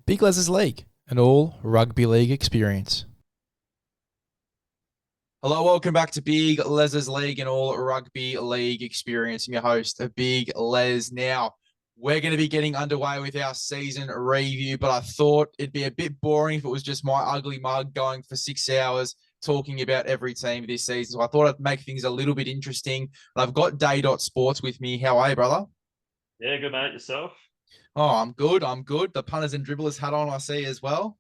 Big LEZ'S League, an all rugby league experience. Hello, welcome back to Big LEZ'S League, an all rugby league experience. I'm your host, Big Les. Now, we're going to be getting underway with our season review, but I thought it'd be a bit boring if it was just my ugly mug going for 6 hours talking about every team this season. So I thought I'd make things a little bit interesting. And I've got Day Sports with me. How are you, brother? Yeah, good mate. Yourself? Oh, I'm good. I'm good. The punters and dribblers hat on, I see as well.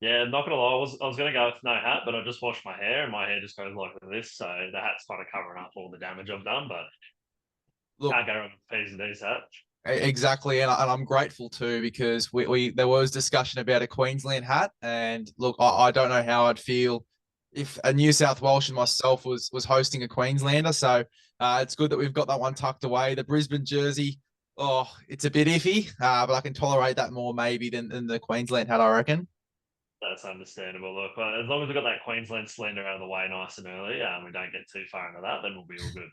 Yeah, not gonna lie, I was gonna go with no hat, but I just washed my hair and my hair just goes like this, so the hat's kind of covering up all the damage I've done, but Look, can't go wrong with P's and D's hat. exactly, and I'm grateful too because we there was discussion about a Queensland hat, and look, I don't know how I'd feel if a New South Welsh and myself was hosting a Queenslander. So it's good that we've got that one tucked away. The Brisbane jersey, oh, it's a bit iffy, but I can tolerate that more maybe than the Queensland hat, I reckon. That's understandable. Look, but as long as we got that Queensland slender out of the way nice and early, we don't get too far into that, then we'll be all good.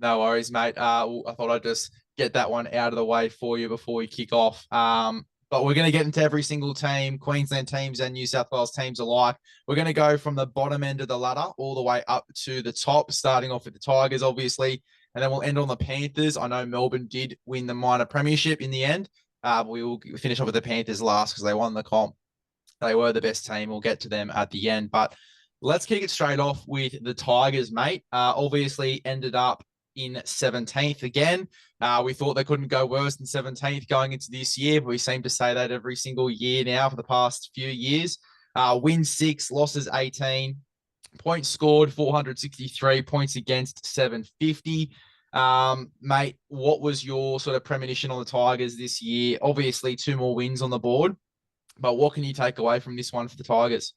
No worries, mate. I thought I'd just get that one out of the way for you before we kick off. But we're going to get into every single team, Queensland teams and New South Wales teams alike. We're going to go from the bottom end of the ladder all the way up to the top, starting off with the Tigers, obviously, and then we'll end on the Panthers. I know Melbourne did win the minor premiership in the end. But we will finish off with the Panthers last because they won the comp. They were the best team. We'll get to them at the end. But let's kick it straight off with the Tigers, mate. Obviously ended up in 17th again. We thought they couldn't go worse than 17th going into this year, but we seem to say that every single year now for the past few years. Wins 6, losses 18, points scored 463, points against 750. Mate, what was your sort of premonition on the Tigers this year? Obviously, 2 more wins on the board, but what can you take away from this one for the Tigers?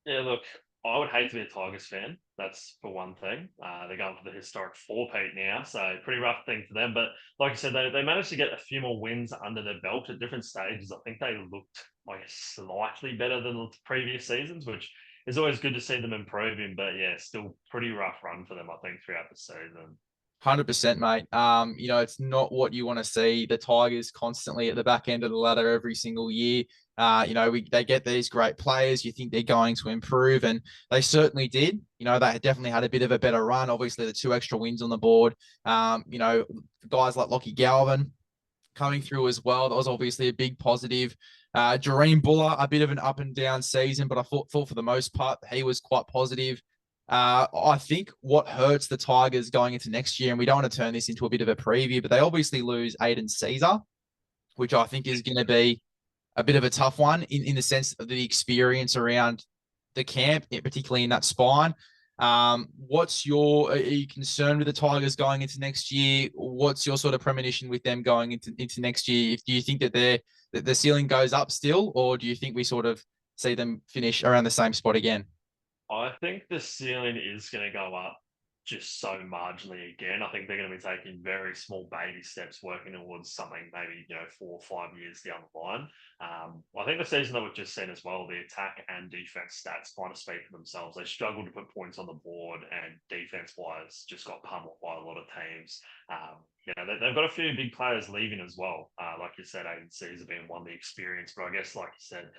Yeah, look, I would hate to be a Tigers fan. That's for one thing. They're going for the historic four-peat now, so pretty rough thing for them. But like I said, they managed to get a few more wins under their belt at different stages. I think they looked, I guess, slightly better than the previous seasons, which is always good to see them improving. But yeah, still pretty rough run for them, I think, throughout the season. 100%, mate. It's not what you want to see. The Tigers constantly at the back end of the ladder every single year. They get these great players. You think they're going to improve, and they certainly did. They definitely had a bit of a better run. Obviously, the 2 extra wins on the board. Guys like Lockie Galvin coming through as well. That was obviously a big positive. Jareem Buller, a bit of an up and down season, but I thought for the most part he was quite positive. I think what hurts the Tigers going into next year, and we don't want to turn this into a bit of a preview, but they obviously lose Aiden Caesar, which I think is going to be a bit of a tough one in the sense of the experience around the camp, particularly in that spine. Are you concerned with the Tigers going into next year? What's your sort of premonition with them going into next year? Do you think that the ceiling goes up still, or do you think we sort of see them finish around the same spot again? I think the ceiling is going to go up just so marginally again. I think they're going to be taking very small baby steps, working towards something maybe 4 or 5 years down the line. I think the season that we've just seen as well, the attack and defense stats kind of speak for themselves. They struggled to put points on the board, and defense-wise, just got pummeled by a lot of teams. They've got a few big players leaving as well. Like you said, Aiden Caesar being one, the experience, but I guess, like you said,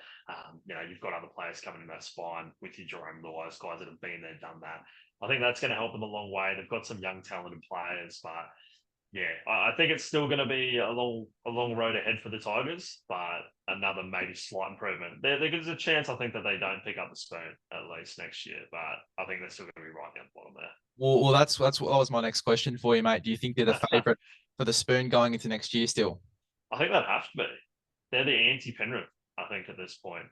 you've got other players coming in that spine with your Jerome Lewis, guys that have been there, done that. I think that's going to help them a long way. They've got some young, talented players, but yeah, I think it's still going to be a long road ahead for the Tigers, but another maybe slight improvement. There's a chance, I think, that they don't pick up the spoon at least next year, but I think they're still going to be right down the bottom Well, that's what was my next question for you, mate. Do you think they're the there. favourite for the spoon going into next year still? I think they'd have to be. They're the anti-Penrith, I think, at this point.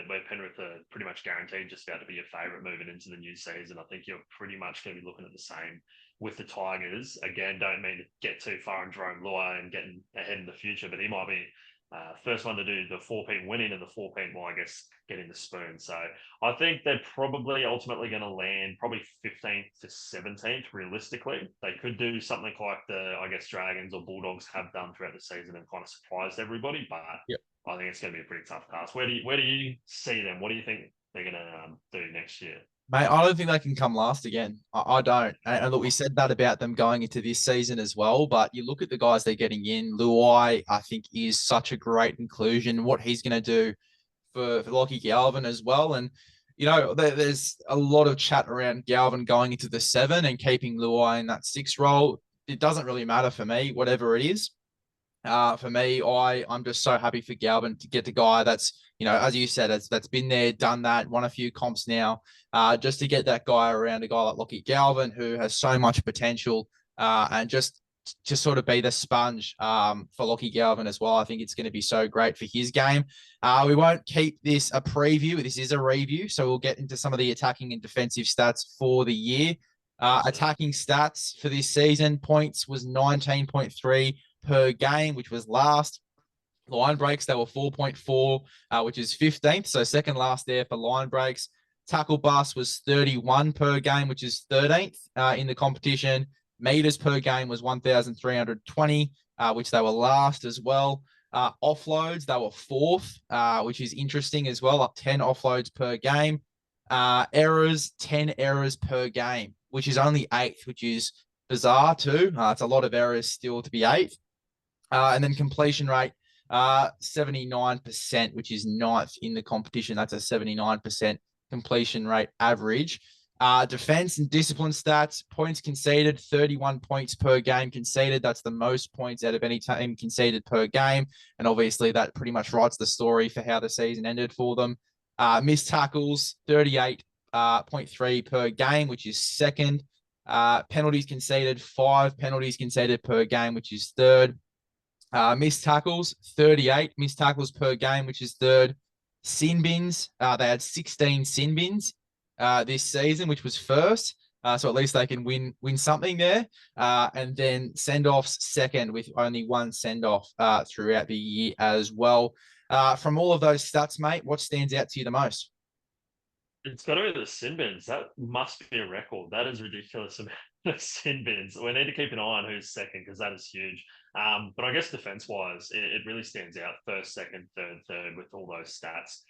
Where Penrith are pretty much guaranteed just about to be a favourite moving into the new season. I think you're pretty much going to be looking at the same with the Tigers. Again, don't mean to get too far on Jerome Lua and getting ahead in the future, but he might be first one to do the four-peat winning and the four-peat, well, I guess, getting the spoon. So I think they're probably ultimately going to land probably 15th to 17th realistically. They could do something like I guess, Dragons or Bulldogs have done throughout the season and kind of surprised everybody, but I think it's going to be a pretty tough task. Where do you see them? What do you think they're going to do next year? Mate, I don't think they can come last again. I don't. And look, we said that about them going into this season as well. But you look at the guys they're getting in. Luai, I think, is such a great inclusion. What he's going to do for Lockie Galvin as well. And, there's a lot of chat around Galvin going into the 7 and keeping Luai in that 6 role. It doesn't really matter for me, whatever it is. For me, I'm just so happy for Galvin to get the guy that's, as you said, that's been there, done that, won a few comps now, just to get that guy around, a guy like Lockie Galvin who has so much potential, and just to sort of be the sponge for Lockie Galvin as well. I think it's going to be so great for his game. We won't keep this a preview. This is a review, so we'll get into some of the attacking and defensive stats for the year. Attacking stats for this season, points was 19.3 per game, which was last. Line breaks, they were 4.4, which is 15th. So second last there for line breaks. Tackle bust was 31 per game, which is 13th in the competition. Meters per game was 1,320, which they were last as well. Offloads, they were fourth, which is interesting as well, up 10 offloads per game. Errors, 10 errors per game, which is only eighth, which is bizarre too. It's a lot of errors still to be eighth. And then completion rate, 79%, which is ninth in the competition. That's a 79% completion rate average. Defense and discipline stats, points conceded, 31 points per game conceded. That's the most points out of any team conceded per game. And obviously that pretty much writes the story for how the season ended for them. Missed tackles, 38.3 per game, which is second. Penalties conceded, 5 penalties conceded per game, which is third. Missed tackles, 38 missed tackles per game, which is third. Sin bins, they had 16 sin bins this season, which was first. So at least they can win something there. And then send-offs second with only 1 send-off throughout the year as well. From all of those stats, mate, what stands out to you the most? It's got to be the sin bins. That must be a record. That is ridiculous amount of sin bins. We need to keep an eye on who's second because that is huge. But I guess defense-wise, it really stands out. First, second, third, with all those stats.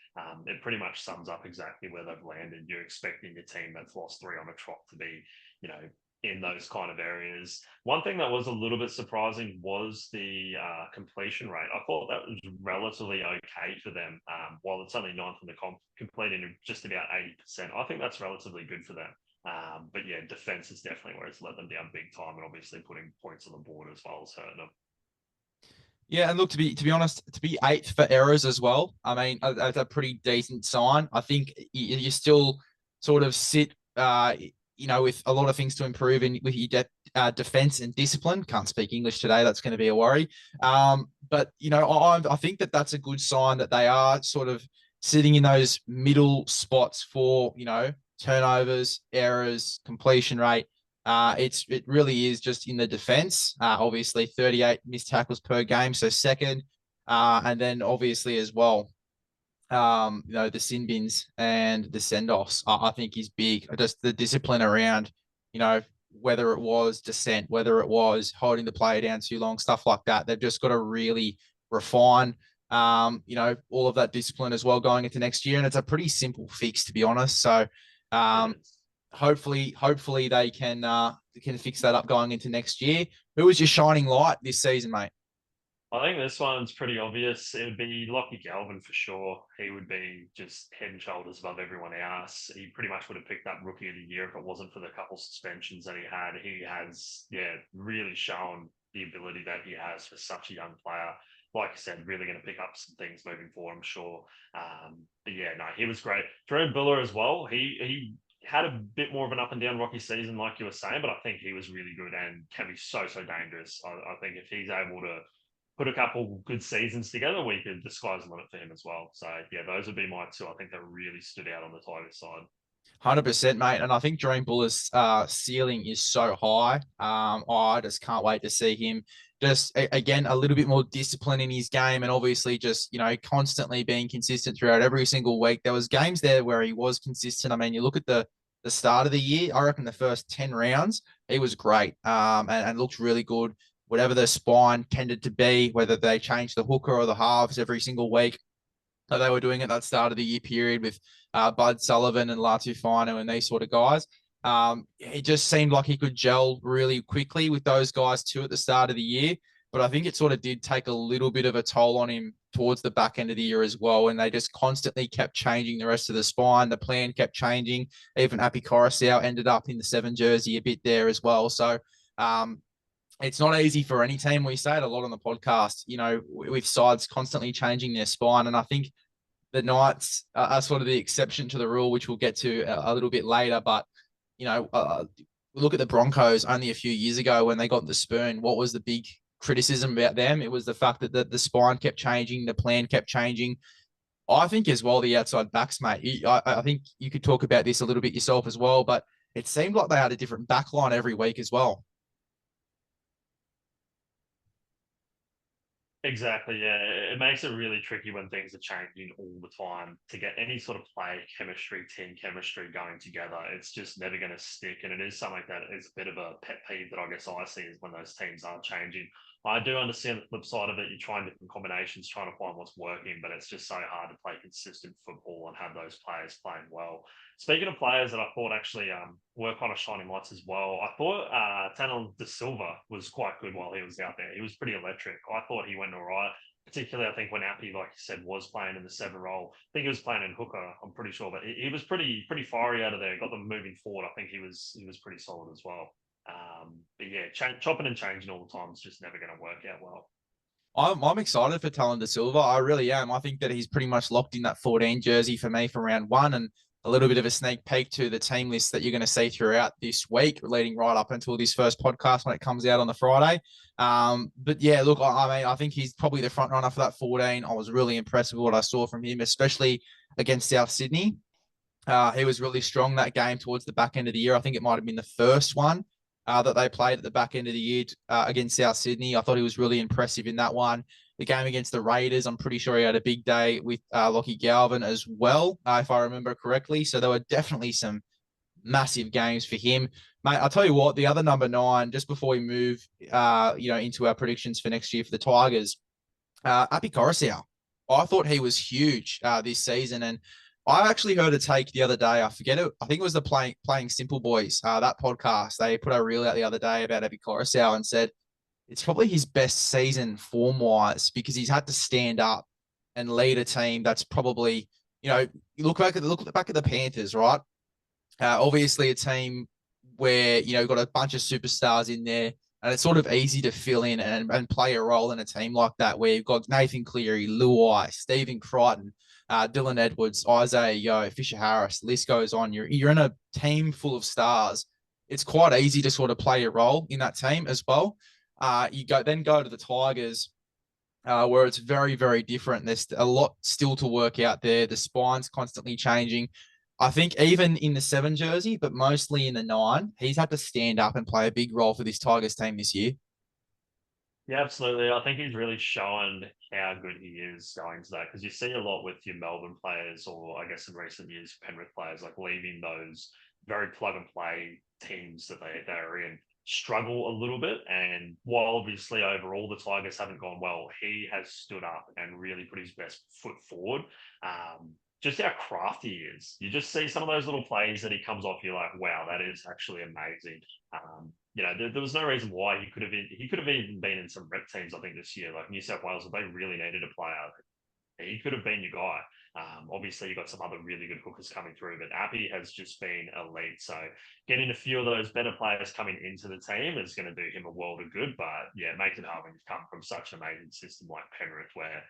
It pretty much sums up exactly where they've landed. You're expecting your team that's lost 3 on a trot to be, in those kind of areas. One thing that was a little bit surprising was the completion rate. I thought that was relatively okay for them. While it's only ninth in the comp, completing just about 80%. I think that's relatively good for them. But yeah, defense is definitely where it's let them down big time, and obviously putting points on the board as well as hurting them. Yeah, and look, to be honest, to be eighth for errors as well. I mean, that's a pretty decent sign. I think you still sort of sit, with a lot of things to improve in with your defense and discipline. Can't speak English today. That's going to be a worry. But I think that's a good sign that they are sort of sitting in those middle spots for turnovers, errors, completion rate. It really is just in the defense. Obviously, 38 missed tackles per game, so second. And then obviously as well, the sin bins and the send-offs, I think is big. Just the discipline around, whether it was dissent, whether it was holding the player down too long, stuff like that. They've just got to really refine, all of that discipline as well going into next year. And it's a pretty simple fix, to be honest. So, hopefully they can fix that up going into next year. Who was your shining light this season, mate? I think this one's pretty obvious. It would be Lockie Galvin for sure. He would be just head and shoulders above everyone else. He pretty much would have picked up Rookie of the Year if it wasn't for the couple suspensions that he had. He has, really shown the ability that he has for such a young player. Like I said, really going to pick up some things moving forward, I'm sure. But yeah, no, he was great. Jerome Buller as well. He had a bit more of an up and down rocky season, like you were saying, but I think he was really good and can be so dangerous. I think if he's able to put a couple good seasons together, we could the sky's the limit for him as well. So yeah, those would be my two. I think that really stood out on the Tigers side. 100%, mate. And I think Dream Buller's ceiling is so high. I just can't wait to see him just, again, a little bit more discipline in his game, and obviously just, constantly being consistent throughout every single week. There was games there where he was consistent. I mean, you look at the start of the year, I reckon the first 10 rounds, he was great, and looked really good. Whatever the spine tended to be, whether they changed the hooker or the halves every single week, that they were doing at that start of the year period with Bud Sullivan and Latufano and these sort of guys. It just seemed like he could gel really quickly with those guys too at the start of the year. But I think it sort of did take a little bit of a toll on him towards the back end of the year as well. And they just constantly kept changing the rest of the spine. The plan kept changing. Even Api Coruscant ended up in the 7 jersey a bit there as well. So it's not easy for any team. We say it a lot on the podcast, with sides constantly changing their spine. And I think the Knights are sort of the exception to the rule, which we'll get to a little bit later. But, look at the Broncos only a few years ago when they got the spoon. What was the big criticism about them? It was the fact that the spine kept changing, the plan kept changing. I think as well, the outside backs, mate. I think you could talk about this a little bit yourself as well, but it seemed like they had a different back line every week as well. Exactly, yeah. It makes it really tricky when things are changing all the time to get any sort of play chemistry, team chemistry going together. It's just never going to stick. And it is something that is a bit of a pet peeve that I guess I see is when those teams are changing. I do understand the flip side of it. You're trying different combinations, trying to find what's working, but it's just so hard to play consistent football and have those players playing well. Speaking of players that I thought actually were kind of shining lights as well, I thought Tanon De Silva was quite good while he was out there. He was pretty electric. I thought he went all right. Particularly, I think when Appy, like you said, was playing in the 7 role. I think he was playing in hooker. I'm pretty sure, but he was pretty fiery out of there. Got them moving forward. I think he was pretty solid as well. But yeah, chopping and changing all the time is just never going to work out well. I'm excited for Talon De Silva. I really am. I think that he's pretty much locked in that 14 jersey for me for round 1, and a little bit of a sneak peek to the team list that you're going to see throughout this week, leading right up until this first podcast when it comes out on the Friday. But yeah, look, I think he's probably the front runner for that 14. I was really impressed with what I saw from him, especially against South Sydney. He was really strong that game towards the back end of the year. I think it might have been the first one that they played at the back end of the year against South Sydney. I thought he was really impressive in that one. The game against the Raiders, I'm pretty sure he had a big day with Lockie Galvin as well, if I remember correctly. So there were definitely some massive games for him. Mate, I'll tell you what, the other number 9, just before we move into our predictions for next year for the Tigers, Api Coruscant. I thought he was huge this season, and I actually heard a take the other day. I forget it. I think it was the Playing Simple Boys, that podcast. They put a reel out the other day about Api Coruscant and said it's probably his best season form-wise because he's had to stand up and lead a team that's probably, you look back at the Panthers, right? Obviously a team where, got a bunch of superstars in there, and it's sort of easy to fill in and play a role in a team like that where you've got Nathan Cleary, Luai, Stephen Crichton, Dylan Edwards, Isaiah Yeo, Fisher Harris, list goes on. You're in a team full of stars. It's quite easy to sort of play a role in that team as well. You go to the Tigers, where it's very, very different. There's a lot still to work out there. The spine's constantly changing. I think even in the 7 jersey, but mostly in the 9, he's had to stand up and play a big role for this Tigers team this year. Yeah, absolutely. I think he's really shown how good he is going to that because you see a lot with your Melbourne players, or I guess in recent years, Penrith players, like leaving those very plug and play teams that they're in struggle a little bit. And while obviously overall the Tigers haven't gone well, he has stood up and really put his best foot forward. Just how crafty he is. You just see some of those little plays that he comes off. You're like, wow, that is actually amazing. There was no reason why he could have even been in some rep teams. I think this year, like New South Wales, if they really needed a player, he could have been your guy. Obviously, you've got some other really good hookers coming through, but Appy has just been elite. So getting a few of those better players coming into the team is going to do him a world of good. But yeah, it makes it hard when you come from such an amazing system like Penrith, where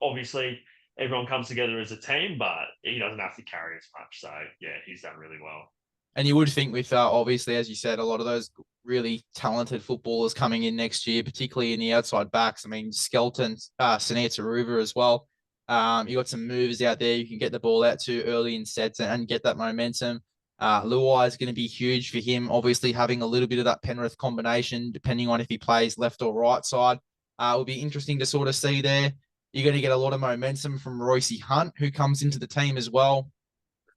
obviously everyone comes together as a team, but he doesn't have to carry as much. So yeah, he's done really well. And you would think with, obviously, as you said, a lot of those really talented footballers coming in next year, particularly in the outside backs. I mean, Skelton, Sunita Taruva as well. You got some movers out there you can get the ball out to early in sets and get that momentum. Luai is going to be huge for him, obviously having a little bit of that Penrith combination, depending on if he plays left or right side. It will be interesting to sort of see there. You're going to get a lot of momentum from Royce Hunt, who comes into the team as well.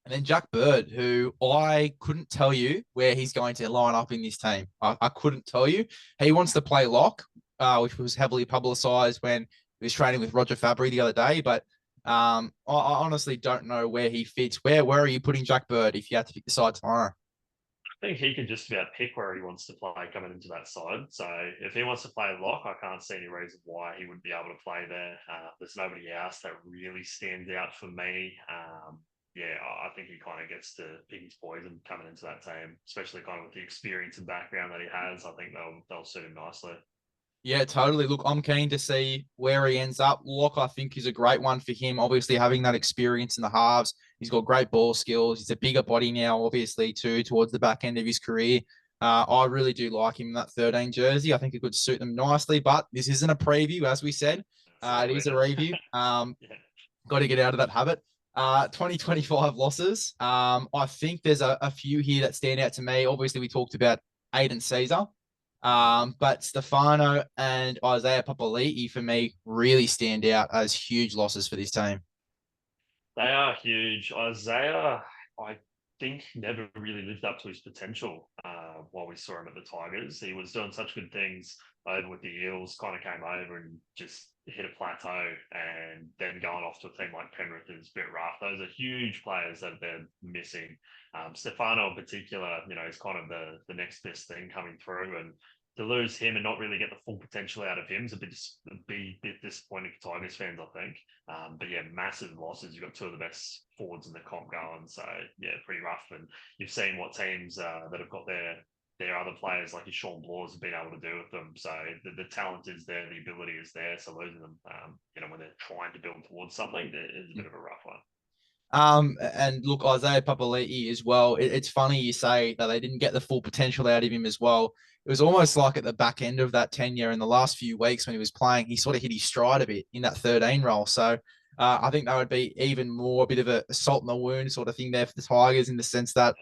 And then Jack Bird, who I couldn't tell you where he's going to line up in this team. I couldn't tell you. He wants to play lock, which was heavily publicised when he was training with Roger Fabry the other day. But I honestly don't know where he fits. Where are you putting Jack Bird if you had to pick the side tomorrow? I think he can just about pick where he wants to play coming into that side. So if he wants to play lock, I can't see any reason why he wouldn't be able to play there. There's nobody else that really stands out for me. Yeah, I think he kind of gets to pick his poison coming into that team, especially kind of with the experience and background that he has. I think they'll suit him nicely. Yeah, totally. Look, I'm keen to see where he ends up. Lock, I think, is a great one for him. Obviously, having that experience in the halves, he's got great ball skills. He's a bigger body now, obviously, too, towards the back end of his career. I really do like him in that 13 jersey. I think it could suit them nicely, but this isn't a preview, as we said. It Absolutely. is a review. Yeah. Got to get out of that habit. 2025 losses. I think there's a few here that stand out to me. Obviously, we talked about Aiden Caesar. But Stefano and Isaiah Papali'i for me really stand out as huge losses for this team. They are huge. Isaiah, I think, never really lived up to his potential while we saw him at the Tigers. He was doing such good things over with the Eels, kind of came over and just hit a plateau, and then going off to a team like Penrith is a bit rough. Those are huge players that they're missing. Stefano in particular, is kind of the next best thing coming through, and to lose him and not really get the full potential out of him is a bit disappointing for Tigers fans, I think. But yeah, massive losses. You've got two of the best forwards in the comp going, so yeah, pretty rough. And you've seen what teams that have got their other players like your Sean Blaws have been able to do with them. So the talent is there, the ability is there. So losing them, when they're trying to build towards something, it is a bit of a rough one. And look, Isaiah Papali'i as well. It's funny you say that they didn't get the full potential out of him as well. It was almost like at the back end of that tenure in the last few weeks when he was playing, he sort of hit his stride a bit in that 13 role. So I think that would be even more a bit of a salt in the wound sort of thing there for the Tigers in the sense that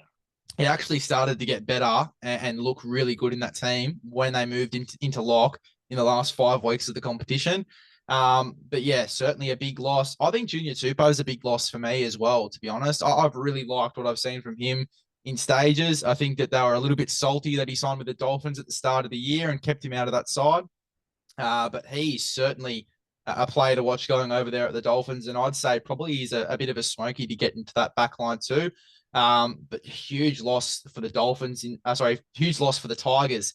he actually started to get better and look really good in that team when they moved into lock in the last 5 weeks of the competition. But yeah, certainly a big loss. I think Junior Tupou is a big loss for me as well, to be honest. I've really liked what I've seen from him in stages. I think that they were a little bit salty that he signed with the Dolphins at the start of the year and kept him out of that side. But he's certainly a player to watch going over there at the Dolphins. And I'd say probably he's a bit of a smoky to get into that back line too. But huge loss for the Dolphins. Huge loss for the Tigers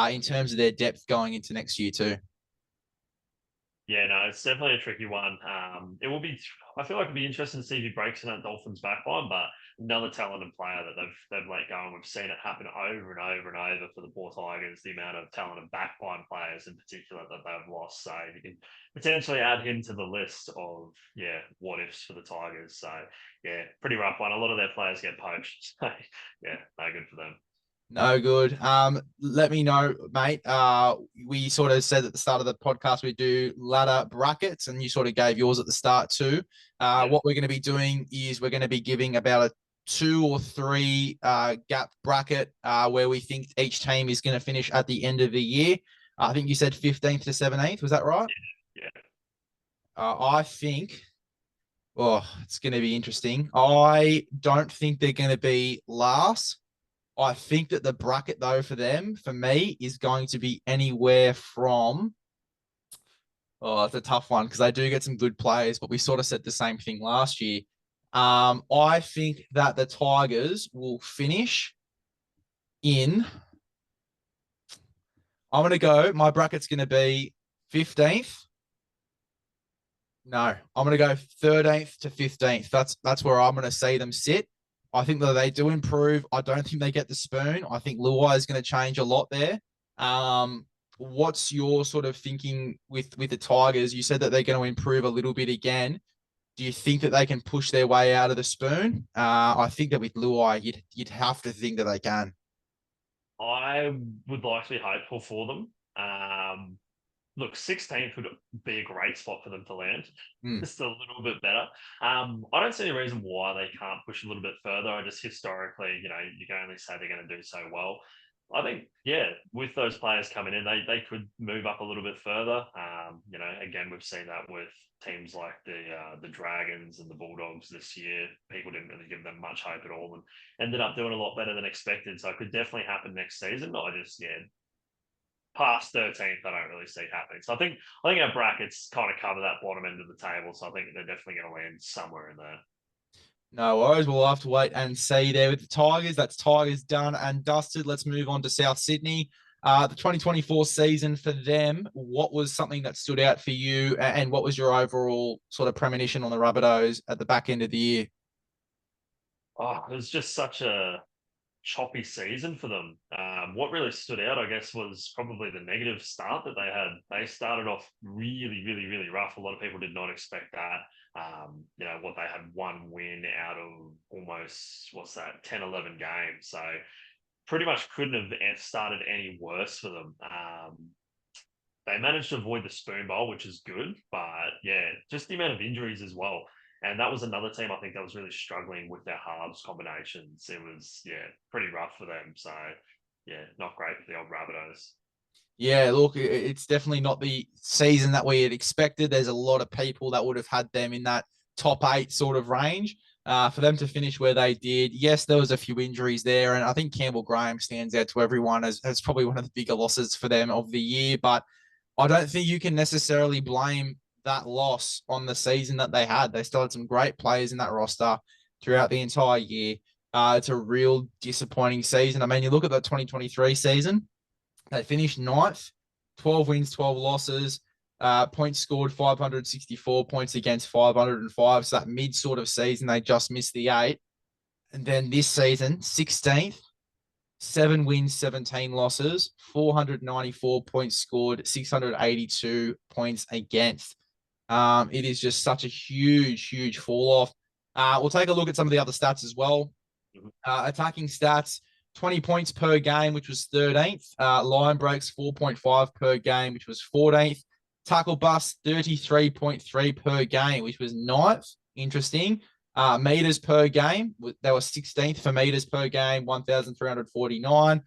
in terms of their depth going into next year too. Yeah, no, it's definitely a tricky one. It will be. I feel like it'll be interesting to see if he breaks in that Dolphins backline, but another talented player that they've let go, and we've seen it happen over and over and over for the poor Tigers. The amount of talented backline players, in particular, that they've lost. So you can potentially add him to the list of what ifs for the Tigers. So yeah, pretty rough one. A lot of their players get poached. So yeah, no good for them. No good. Let me know, mate. We sort of said at the start of the podcast we do ladder brackets, and you sort of gave yours at the start too. Yeah. What we're going to be doing is we're going to be giving about a 2 or 3 gap bracket where we think each team is going to finish at the end of the year. I think you said 15th to 17th. Was that right? Yeah. I think. Oh, it's going to be interesting. I don't think they're going to be last. I think that the bracket, though, for me, is going to be anywhere from. Oh, it's a tough one because they do get some good players, but we sort of said the same thing last year. I think that the Tigers will finish in. I'm going to go. My bracket's going to be 15th. No, I'm going to go 13th to 15th. That's where I'm going to see them sit. I think that they do improve. I don't think they get the spoon. I think Luai is going to change a lot there. What's your sort of thinking with the Tigers? You said that they're going to improve a little bit again. Do you think that they can push their way out of the spoon? I think that with Luai, you'd have to think that they can. I would like to be hopeful for them. Look, 16th would be a great spot for them to land. Mm. Just a little bit better. I don't see any reason why they can't push a little bit further. I just historically, you can only say they're going to do so well. I think, with those players coming in, they could move up a little bit further. Again, we've seen that with teams like the Dragons and the Bulldogs this year. People didn't really give them much hope at all and ended up doing a lot better than expected. So it could definitely happen next season. I just, past 13th, I don't really see happening. So I think our brackets kind of cover that bottom end of the table. So I think they're definitely going to land somewhere in there. No worries. We'll have to wait and see there with the Tigers. That's Tigers done and dusted. Let's move on to South Sydney. The 2024 season for them, what was something that stood out for you, and what was your overall sort of premonition on the Rabbitohs at the back end of the year? Oh, it was just such a choppy season for them. What really stood out, I guess, was probably the negative start that they had. They started off really, really, really rough. A lot of people did not expect that. What they had one win out of almost, 10, 11 games. So pretty much couldn't have started any worse for them. They managed to avoid the spoon bowl, which is good, but yeah, just the amount of injuries as well. And that was another team I think that was really struggling with their halves combinations. It was, yeah, pretty rough for them. So, yeah, not great for the old Rabbitohs. Yeah, look, it's definitely not the season that we had expected. There's a lot of people that would have had them in that top 8 sort of range. For them to finish where they did, yes, there was a few injuries there, and I think Campbell Graham stands out to everyone as probably one of the bigger losses for them of the year. But I don't think you can necessarily blame that loss on the season that they had. They still had some great players in that roster throughout the entire year. It's a real disappointing season. I mean, you look at the 2023 season, they finished ninth, 12 wins, 12 losses, points scored 564, points against 505. So that mid sort of season, they just missed the 8. And then this season, 16th, 7 wins, 17 losses, 494 points scored, 682 points against. It is just such a huge, huge fall off. We'll take a look at some of the other stats as well. Attacking stats, 20 points per game, which was 13th. Line breaks, 4.5 per game, which was 14th. Tackle bust, 33.3 per game, which was 9th. Interesting. Meters per game, they were 16th for meters per game, 1,349.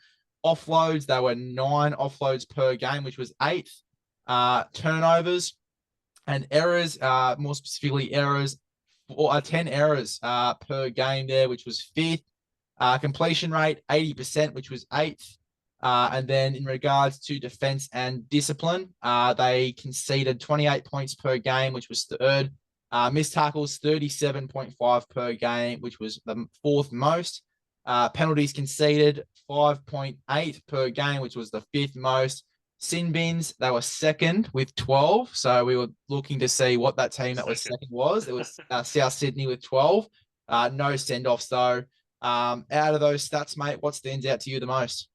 Offloads, they were 9 offloads per game, which was 8th. Turnovers and errors, more specifically errors, 10 errors per game there, which was 5th. Completion rate, 80%, which was 8th. And then in regards to defense and discipline, they conceded 28 points per game, which was 3rd. Missed tackles, 37.5 per game, which was the 4th most. Penalties conceded, 5.8 per game, which was the 5th most. Sin bins, they were 2nd with 12. So we were looking to see what that team that was 2nd was. It was South Sydney with 12. No send-offs, though. Out of those stats, mate, what stands out to you the most?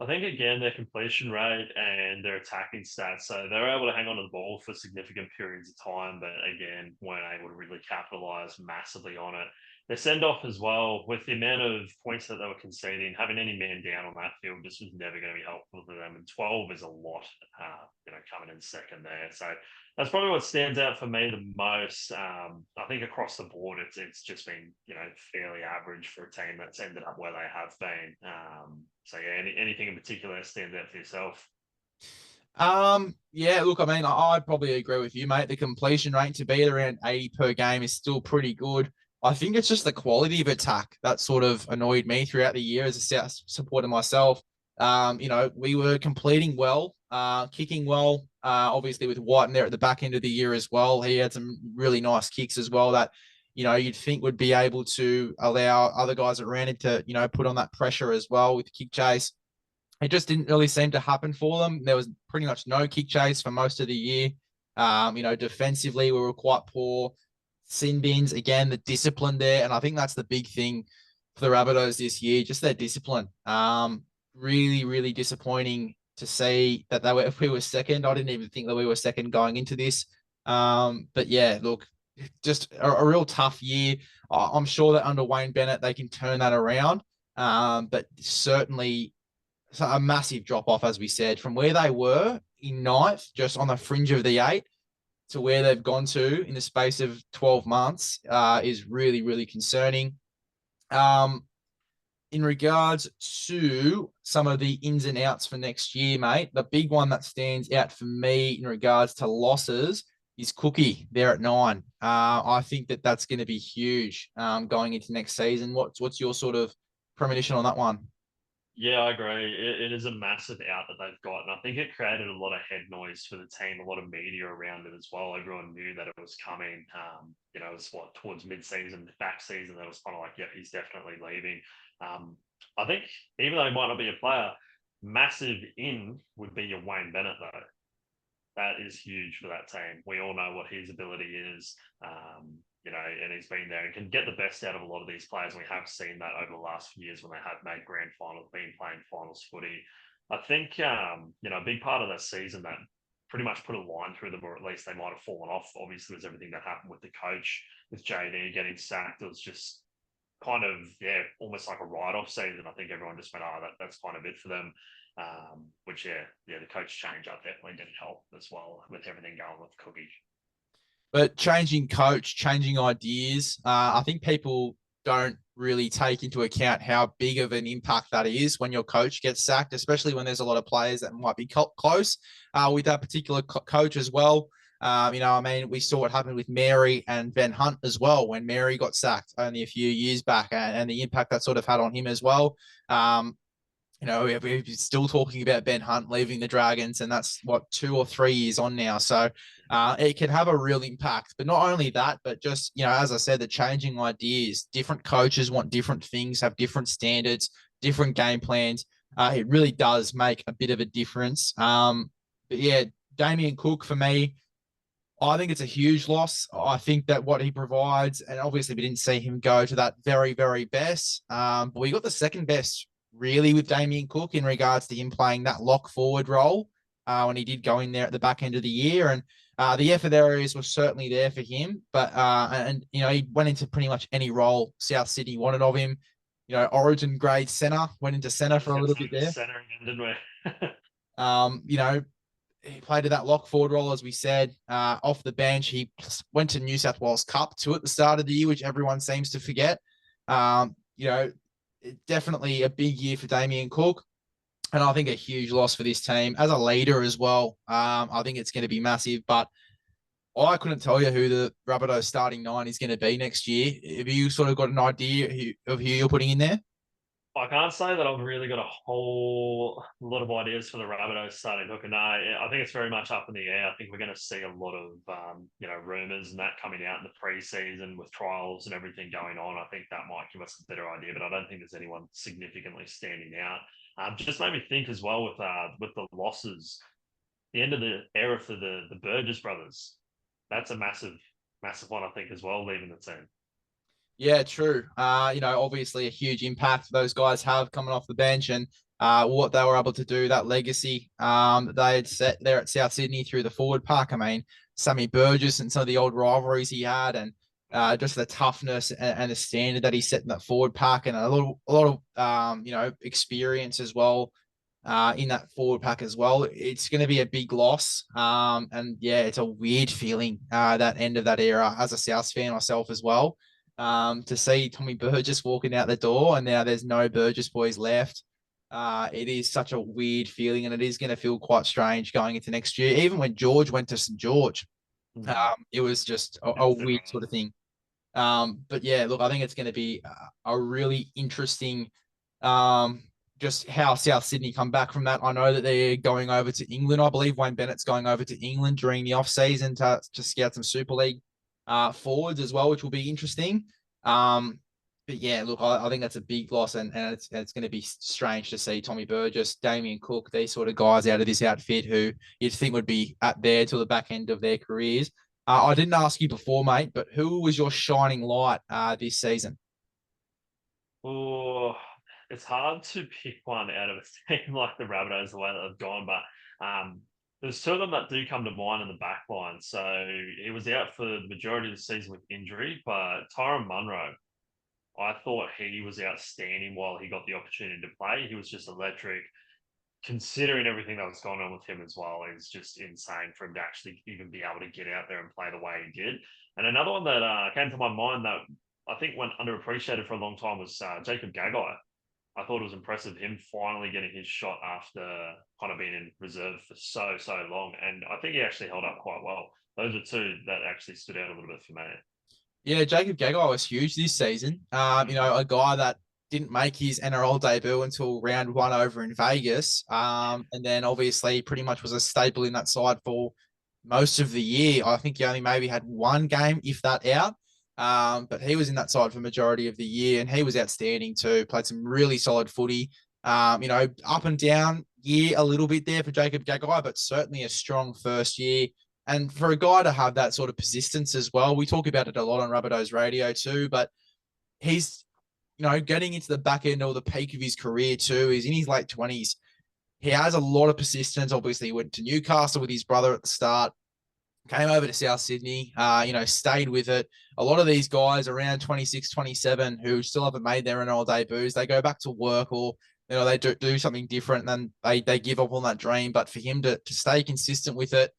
I think again their completion rate and their attacking stats. So they were able to hang on to the ball for significant periods of time, but again weren't able to really capitalize massively on it. Their send off as well, with the amount of points that they were conceding, having any man down on that field just was never going to be helpful to them. And 12 is a lot, coming in 2nd there. So that's probably what stands out for me the most. I think across the board, it's just been fairly average for a team that's ended up where they have been. So yeah, anything in particular stands out for yourself? Yeah, look, I mean, I'd probably agree with you, mate. The completion rate to be at around 80 per game is still pretty good. I think it's just the quality of attack that sort of annoyed me throughout the year as a South supporter myself. We were completing well, kicking well, obviously with White in there at the back end of the year as well. He had some really nice kicks as well that, you'd think would be able to allow other guys around him to, put on that pressure as well with the kick chase. It just didn't really seem to happen for them. There was pretty much no kick chase for most of the year. Defensively, we were quite poor. Sin bins, again, the discipline there. And I think that's the big thing for the Rabbitohs this year, just their discipline. Really, really disappointing to see that if we were 2nd. I didn't even think that we were 2nd going into this. But yeah, look, just a real tough year. I'm sure that under Wayne Bennett, they can turn that around. But certainly a massive drop off, as we said, from where they were in 9th, just on the fringe of the 8, to where they've gone to in the space of 12 months is really, really concerning. In regards to some of the ins and outs for next year, mate, the big one that stands out for me in regards to losses is Cookie there at 9. I think that's going to be huge going into next season. What's your sort of premonition on that one? Yeah, I agree. It is a massive out that they've got, and I think it created a lot of head noise for the team, a lot of media around it as well. Everyone knew that it was coming. It was towards mid-season, back season, that was kind of like, yeah, he's definitely leaving. I think even though he might not be a player, massive in would be your Wayne Bennett though. That is huge for that team. We all know what his ability is, and he's been there and can get the best out of a lot of these players. We have seen that over the last few years when they have made grand finals, been playing finals footy. I think, a big part of that season that pretty much put a line through them, or at least they might have fallen off. Obviously, was everything that happened with the coach, with JD getting sacked. It was just kind of, yeah, almost like a write-off season. I think everyone just went, that's kind of it for them. Which the coach change up definitely didn't help as well with everything going with Cookie. But changing coach, changing ideas, I think people don't really take into account how big of an impact that is when your coach gets sacked, especially when there's a lot of players that might be close with that particular coach as well. We saw what happened with Mary and Ben Hunt as well when Mary got sacked only a few years back, and the impact that sort of had on him as well. We're still talking about Ben Hunt leaving the Dragons, and that's what 2 or 3 years on now. So it can have a real impact. But not only that, but just, as I said, the changing ideas. Different coaches want different things, have different standards, different game plans. It really does make a bit of a difference. But yeah, Damien Cook for me, I think it's a huge loss. I think that what he provides, and obviously we didn't see him go to that very, very best, but we got the second best really with Damien Cook in regards to him playing that lock forward role when he did go in there at the back end of the year. And the effort areas were certainly there for him, but he went into pretty much any role South Sydney wanted of him. Origin grade center, went into center for a little bit there. Center again, didn't we? He played in that lock forward role, as we said, off the bench. He went to New South Wales Cup 2 at the start of the year, which everyone seems to forget. Definitely a big year for Damien Cook, and I think a huge loss for this team as a leader as well. I think it's going to be massive, but I couldn't tell you who the Rabbitohs starting 9 is going to be next year. Have you sort of got an idea of who you're putting in there? I can't say that I've really got a whole lot of ideas for the Rabbitohs starting hooker. No, I think it's very much up in the air. I think we're going to see a lot of, rumours and that coming out in the pre-season with trials and everything going on. I think that might give us a better idea, but I don't think there's anyone significantly standing out. Just made me think as well with the losses, the end of the era for the Burgess brothers. That's a massive, massive one, I think, as well, leaving the team. Yeah, true. Obviously a huge impact those guys have coming off the bench, and what they were able to do, that legacy that they had set there at South Sydney through the forward pack. I mean, Sammy Burgess and some of the old rivalries he had, and just the toughness and the standard that he set in that forward pack, and a lot of experience as well in that forward pack as well. It's going to be a big loss. And yeah, it's a weird feeling that end of that era as a South fan myself as well. To see Tommy Burgess walking out the door and now there's no Burgess boys left. It is such a weird feeling, and it is going to feel quite strange going into next year. Even when George went to St. George, it was just a weird sort of thing. But yeah, look, I think it's going to be a really interesting just how South Sydney come back from that. I know that they're going over to England. I believe Wayne Bennett's going over to England during the off season to scout some Super League forwards as well, which will be interesting. But yeah, look, I think that's a big loss, and it's going to be strange to see Tommy Burgess, Damien Cook, these sort of guys out of this outfit who you'd think would be at there till the back end of their careers. I didn't ask you before, mate, but who was your shining light this season? Oh, it's hard to pick one out of a team like the Rabbitohs the way that they've gone, but there's two of them that do come to mind in the back line. So he was out for the majority of the season with injury, but Tyrone Munro, I thought he was outstanding while he got the opportunity to play. He was just electric. Considering everything that was going on with him as well, is just insane for him to actually even be able to get out there and play the way he did. And another one that came to my mind that I think went underappreciated for a long time was Jacob Gagai. I thought it was impressive him finally getting his shot after kind of being in reserve for so long. And I think he actually held up quite well. Those are two that actually stood out a little bit for me. Yeah, Jacob Gagai was huge this season. A guy that didn't make his NRL debut until round one over in Vegas. And then obviously pretty much was a staple in that side for most of the year. I think he only maybe had one game, if that, out. But he was in that side for majority of the year, and he was outstanding too. Played some really solid footy. Up and down year a little bit there for Jacob Gagai, but certainly a strong first year. And for a guy to have that sort of persistence as well, we talk about it a lot on Rabbitohs radio too, but he's, getting into the back end or the peak of his career too. He's in his late 20s. He has a lot of persistence. Obviously, he went to Newcastle with his brother at the start, came over to South Sydney, stayed with it. A lot of these guys around 26, 27 who still haven't made their NRL debuts, they go back to work or, they do something different and then they give up on that dream. But for him to stay consistent with it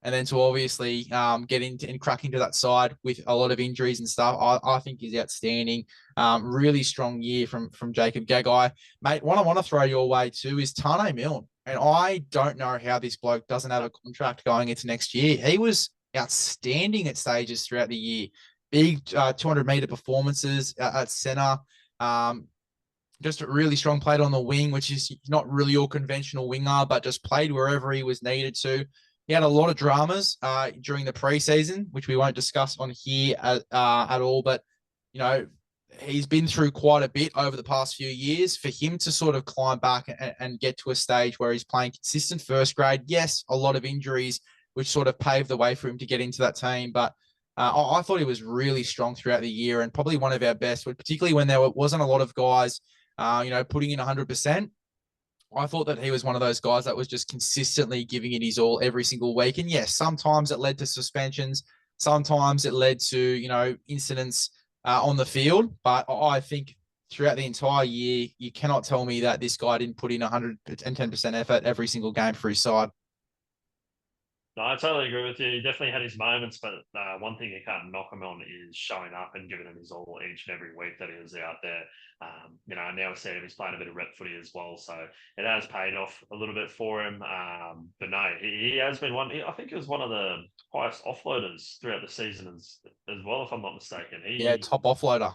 and then to obviously get into and crack into that side with a lot of injuries and stuff, I think is outstanding. Really strong year from Jacob Gagai. Mate, what I want to throw your way too is Tane Milne. And I don't know how this bloke doesn't have a contract going into next year. He was outstanding at stages throughout the year. Big 200-meter performances at centre. Just a really strong, played on the wing, which is not really your conventional winger, but just played wherever he was needed to. He had a lot of dramas during the preseason, which we won't discuss on here at all. But, he's been through quite a bit over the past few years. For him to sort of climb back and get to a stage where he's playing consistent first grade, yes, a lot of injuries, which sort of paved the way for him to get into that team. But I thought he was really strong throughout the year and probably one of our best, particularly when there wasn't a lot of guys, putting in 100%. I thought that he was one of those guys that was just consistently giving it his all every single week. And yes, sometimes it led to suspensions. Sometimes it led to, incidents on the field. But I think throughout the entire year, you cannot tell me that this guy didn't put in 110% effort every single game for his side. No, I totally agree with you. He definitely had his moments, but one thing you can't knock him on is showing up and giving him his all each and every week that he was out there. Now we see him, he's playing a bit of rep footy as well, so it has paid off a little bit for him. But no, he has been one. I think he was one of the highest offloaders throughout the season as well, if I'm not mistaken. Top offloader.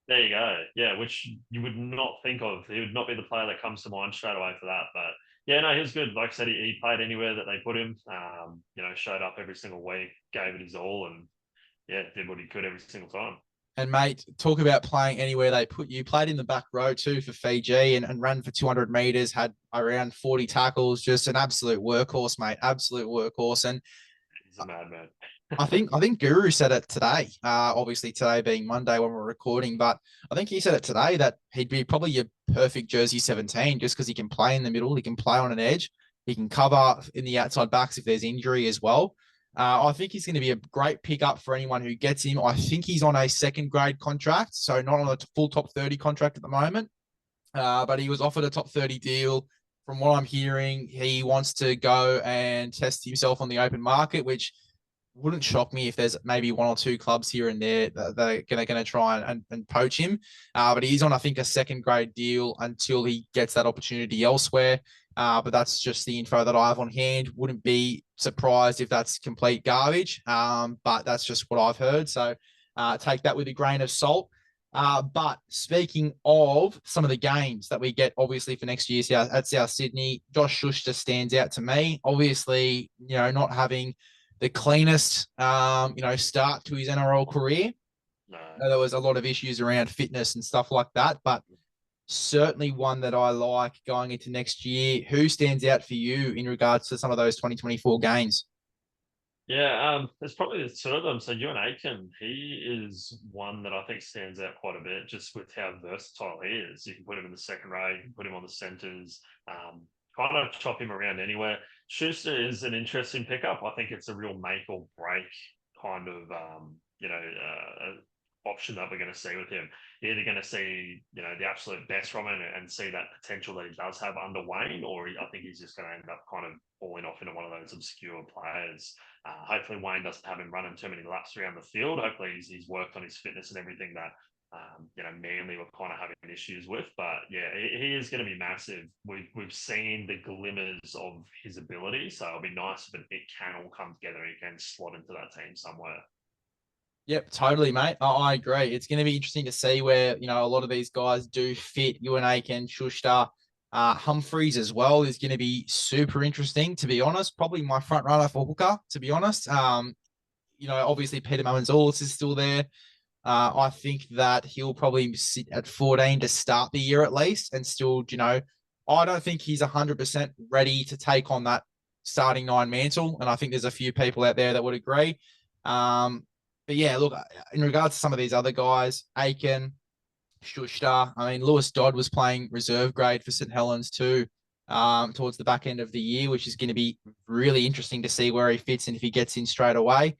There you go. Yeah, which you would not think of. He would not be the player that comes to mind straight away for that, but. Yeah, no, he was good. Like I said, he played anywhere that they put him. Showed up every single week, gave it his all, and did what he could every single time. And mate, talk about playing anywhere they put you. Played in the back row too for Fiji and ran for 200 meters, had around 40 tackles, just an absolute workhorse, mate. Absolute workhorse. And he's a madman. I think Guru said it today. Obviously today being Monday when we're recording, but I think he said it today that he'd be probably your perfect jersey 17 just because he can play in the middle, he can play on an edge, he can cover in the outside backs if there's injury as well. I think he's going to be a great pickup for anyone who gets him. I think he's on a second grade contract, so not on a full top 30 contract at the moment, but he was offered a top 30 deal. From what I'm hearing, he wants to go and test himself on the open market, which wouldn't shock me if there's maybe one or two clubs here and there that are going to try and poach him. But he's on, I think, a second grade deal until he gets that opportunity elsewhere. But that's just the info that I have on hand. Wouldn't be surprised if that's complete garbage. But that's just what I've heard. So take that with a grain of salt. But speaking of some of the games that we get, obviously, for next year at South Sydney, Josh Schuster stands out to me. Obviously, not having the cleanest, start to his NRL career. No. There was a lot of issues around fitness and stuff like that, but certainly one that I like going into next year. Who stands out for you in regards to some of those 2024 games? Yeah, there's probably the two of them. So Ewan Aitken, he is one that I think stands out quite a bit just with how versatile he is. You can put him in the second row, you can put him on the centres, kind of chop him around anywhere. Schuster is an interesting pickup. I think it's a real make or break kind of, option that we're going to see with him. You're either going to see, the absolute best from him and see that potential that he does have under Wayne, or I think he's just going to end up kind of falling off into one of those obscure players. Hopefully Wayne doesn't have him running too many laps around the field. Hopefully he's worked on his fitness and everything that, Manly were kind of having issues with. But yeah, he is going to be massive. We've seen the glimmers of his ability, so it'll be nice if it can all come together and he can slot into that team somewhere. Yep, totally, mate. I agree. It's going to be interesting to see where, a lot of these guys do fit. Ewan Aiken, Schuster, Humphreys as well is going to be super interesting, to be honest. Probably my front runner for hooker, to be honest. Obviously Peter Mullins-Orlis is still there. I think that he'll probably sit at 14 to start the year at least, and still, I don't think he's 100% ready to take on that starting nine mantle. And I think there's a few people out there that would agree. But yeah, look, in regards to some of these other guys, Aiken, Schuster, I mean, Lewis Dodd was playing reserve grade for St. Helens too, towards the back end of the year, which is going to be really interesting to see where he fits and if he gets in straight away.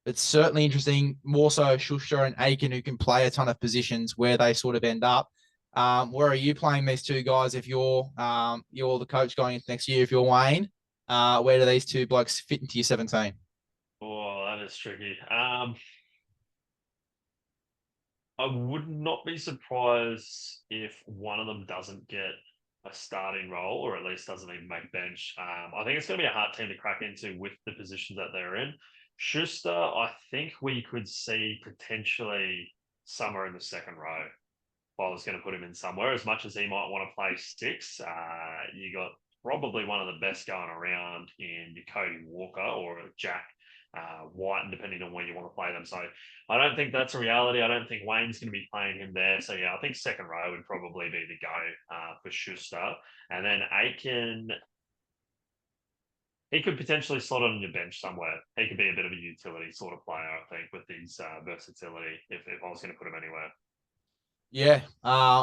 It's certainly interesting, more so Schuster and Aiken, who can play a ton of positions, where they sort of end up. Where are you playing these two guys if you're the coach going into next year? If you're Wayne, where do these two blokes fit into your 17? Oh, that is tricky. I would not be surprised if one of them doesn't get a starting role, or at least doesn't even make bench. I think it's going to be a hard team to crack into with the positions that they're in. Schuster, I think we could see potentially somewhere in the second row. If I was going to put him in somewhere, as much as he might want to play six, you got probably one of the best going around in your Cody Walker or Jack White, depending on where you want to play them. So I don't think that's a reality. I don't think Wayne's going to be playing him there. So yeah, I think second row would probably be the go for Schuster. And then Aiken, he could potentially slot on your bench somewhere. He could be a bit of a utility sort of player, I think, with his versatility, if I was going to put him anywhere. Yeah.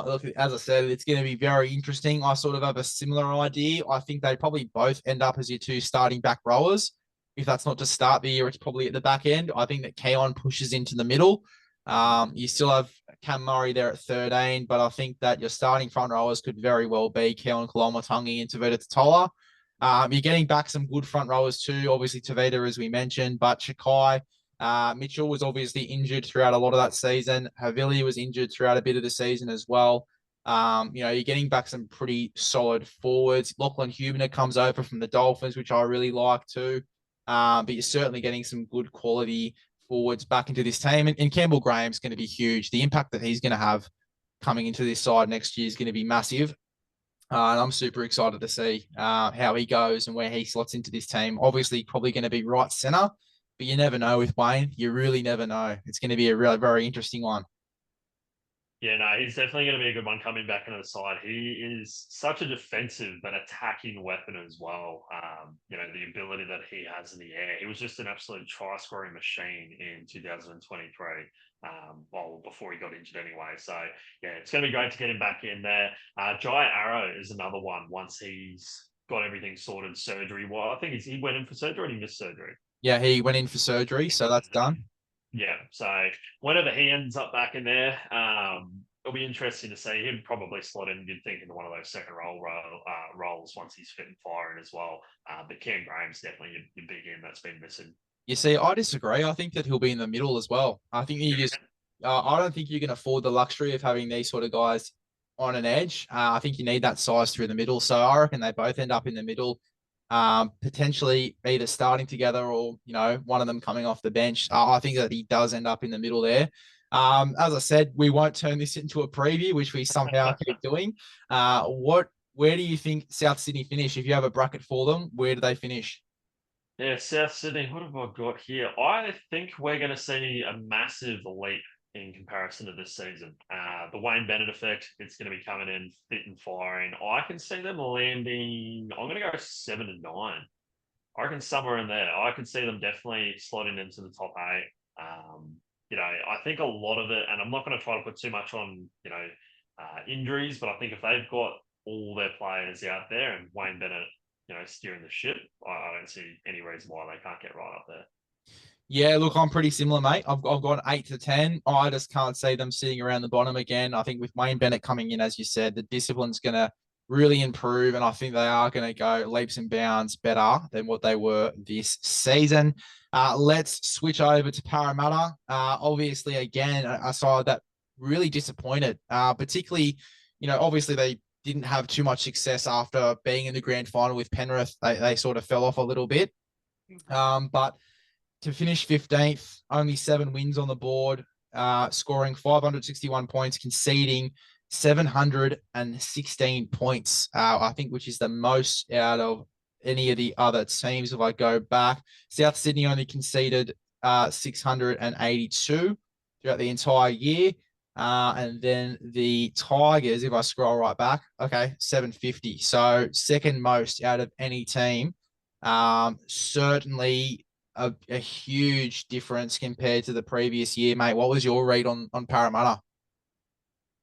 Look, as I said, it's going to be very interesting. I sort of have a similar idea. I think they probably both end up as your two starting back rowers. If that's not to start the year, it's probably at the back end. I think that Keon pushes into the middle. You still have Cam Murray there at 13, but I think that your starting front rowers could very well be Keon Kolomatangi and Tavita Totola. You're getting back some good front rowers too. Obviously, Tavita, as we mentioned, but Shakai, Mitchell was obviously injured throughout a lot of that season. Havili was injured throughout a bit of the season as well. You're getting back some pretty solid forwards. Lachlan Huebner comes over from the Dolphins, which I really like too. But you're certainly getting some good quality forwards back into this team. And Campbell Graham's going to be huge. The impact that he's going to have coming into this side next year is going to be massive. And I'm super excited to see how he goes and where he slots into this team. Obviously, probably going to be right center, but you never know with Wayne. You really never know. It's going to be a really very interesting one. Yeah, no, he's definitely going to be a good one coming back into the side. He is such a defensive but attacking weapon as well. The ability that he has in the air. He was just an absolute try-scoring machine in 2023, before he got injured anyway. So, yeah, it's going to be great to get him back in there. Jai Arrow is another one once he's got everything sorted surgery. Well, I think he went in for surgery and he missed surgery. Yeah, he went in for surgery, so that's done. Yeah, so whenever he ends up back in there, it'll be interesting to see. He'd probably slot in, you'd think, into one of those second roles once he's fit and firing as well. But Cam Graham's definitely your big end that's been missing. You see, I disagree. I think that he'll be in the middle as well. I think I don't think you can afford the luxury of having these sort of guys on an edge. I think you need that size through the middle. So I reckon they both end up in the middle, potentially either starting together or, one of them coming off the bench. I think that he does end up in the middle there. As I said, we won't turn this into a preview, which we somehow keep doing. Where do you think South Sydney finish? If you have a bracket for them, where do they finish? Yeah, South Sydney, what have I got here? I think we're going to see a massive leap in comparison to this season. The Wayne Bennett effect, it's going to be coming in fit and firing. I can see them landing, I'm going to go 7 and 9. I reckon somewhere in there. I could see them definitely slotting into the top 8. I think a lot of it, and I'm not going to try to put too much on, injuries, but I think if they've got all their players out there and Wayne Bennett, steering the ship, I don't see any reason why they can't get right up there. Yeah, look, I'm pretty similar, mate. I've got 8 to 10. I just can't see them sitting around the bottom again. I think with Wayne Bennett coming in, as you said, the discipline's going to really improve, and I think they are going to go leaps and bounds better than what they were this season. Let's switch over to Parramatta. Obviously, again, a side that really disappointed, particularly, obviously they didn't have too much success after being in the grand final with Penrith. They sort of fell off a little bit. But to finish 15th, only 7 wins on the board, scoring 561 points, conceding 716 points, I think, which is the most out of any of the other teams. If I go back, South Sydney only conceded 682 throughout the entire year. And then the Tigers, if I scroll right back, okay, 750. So second most out of any team. Certainly a huge difference compared to the previous year, mate. What was your read on Parramatta?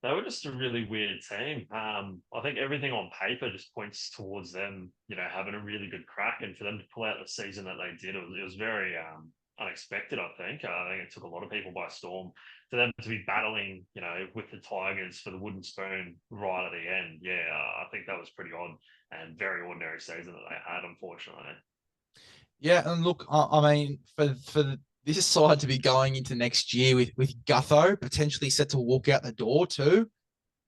They were just a really weird team. I think everything on paper just points towards them, having a really good crack, and for them to pull out the season that they did, it was very unexpected. I think it took a lot of people by storm for them to be battling, with the Tigers for the wooden spoon right at the end. Yeah, I think that was pretty odd and very ordinary season that they had, unfortunately. Yeah, and look, I mean, for this side to be going into next year with Gutho potentially set to walk out the door too,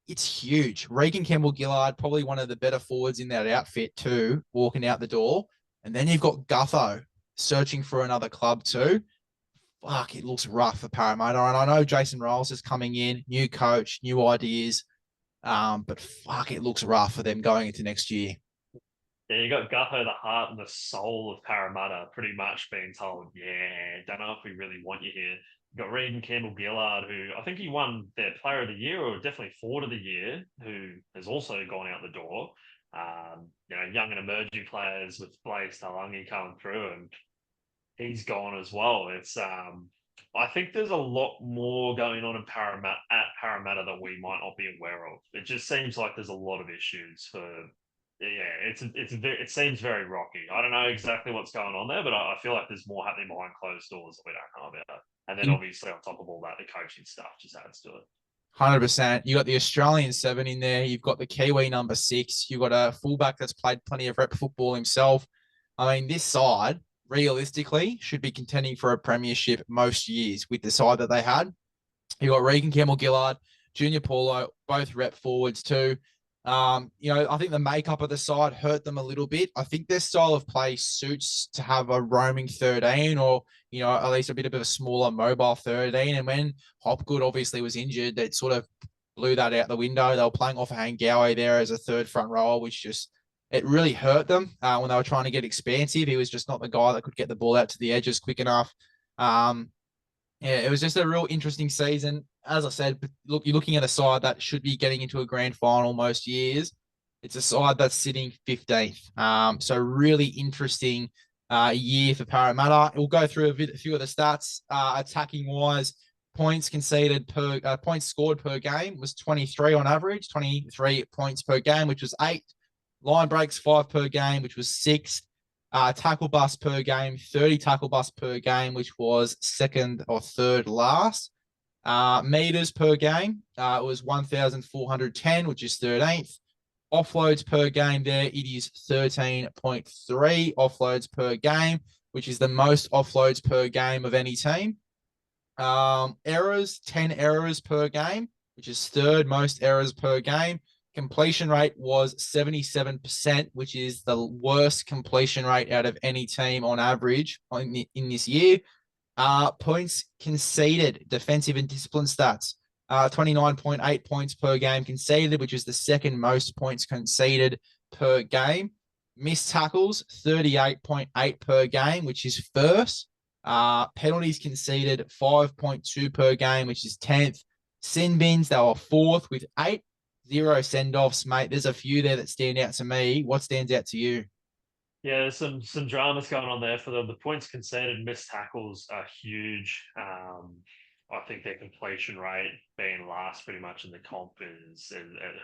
it's huge. Regan Campbell-Gillard, probably one of the better forwards in that outfit too, walking out the door. And then you've got Gutho searching for another club too. Fuck, it looks rough for Parramatta. And I know Jason Rolls is coming in, new coach, new ideas. But fuck, it looks rough for them going into next year. Yeah, you got Gutho, the heart and the soul of Parramatta, pretty much being told, yeah, don't know if we really want you here. You got Regan Campbell-Gillard, who I think he won their Player of the Year, or definitely Forward of the Year, who has also gone out the door. Young and emerging players with Blaze Talangi coming through, and he's gone as well. I think there's a lot more going on in Parramatta that we might not be aware of. It just seems like there's a lot of issues for. Yeah, it seems very rocky. I don't know exactly what's going on there, but I feel like there's more happening behind closed doors that we don't know about. And then In obviously on top of all that, the coaching stuff just adds to it. 100%. You got the Australian 7 in there. You've got the Kiwi number 6. You've got a fullback that's played plenty of rep football himself. I mean, this side realistically should be contending for a premiership most years with the side that they had. You got Regan Campbell-Gillard, Junior Paulo, both rep forwards too. I think the makeup of the side hurt them a little bit. I think their style of play suits to have a roaming 13, or, at least a bit of a smaller mobile 13. And when Hopgood obviously was injured, that sort of blew that out the window. They were playing off of Hangawe there as a third front row, which just, it really hurt them when they were trying to get expansive. He was just not the guy that could get the ball out to the edges quick enough. Yeah, it was just a real interesting season. As I said, look, you're looking at a side that should be getting into a grand final most years. It's a side that's sitting 15th. So really interesting year for Parramatta. We'll go through a few of the stats. Attacking wise, points conceded points scored per game was 23 on average, 23 points per game, which was 8. Line breaks 5 per game, which was 6. Tackle bust per game, 30 tackle bust per game, which was second or third last. Meters per game, it was 1,410, which is 13th. Offloads per game there, it is 13.3 offloads per game, which is the most offloads per game of any team. Errors, 10 errors per game, which is third most errors per game. Completion rate was 77%, which is the worst completion rate out of any team on average in this year. Points conceded, defensive and discipline stats, 29.8 points per game conceded, which is the second most points conceded per game. Missed tackles, 38.8 per game, which is first. Penalties conceded, 5.2 per game, which is 10th. Sin bins, they were fourth with 8. 0 send-offs, mate. There's a few there that stand out to me. What stands out to you? Yeah, there's some dramas going on there for them. The points conceded, missed tackles are huge. I think their completion rate being last pretty much in the comp it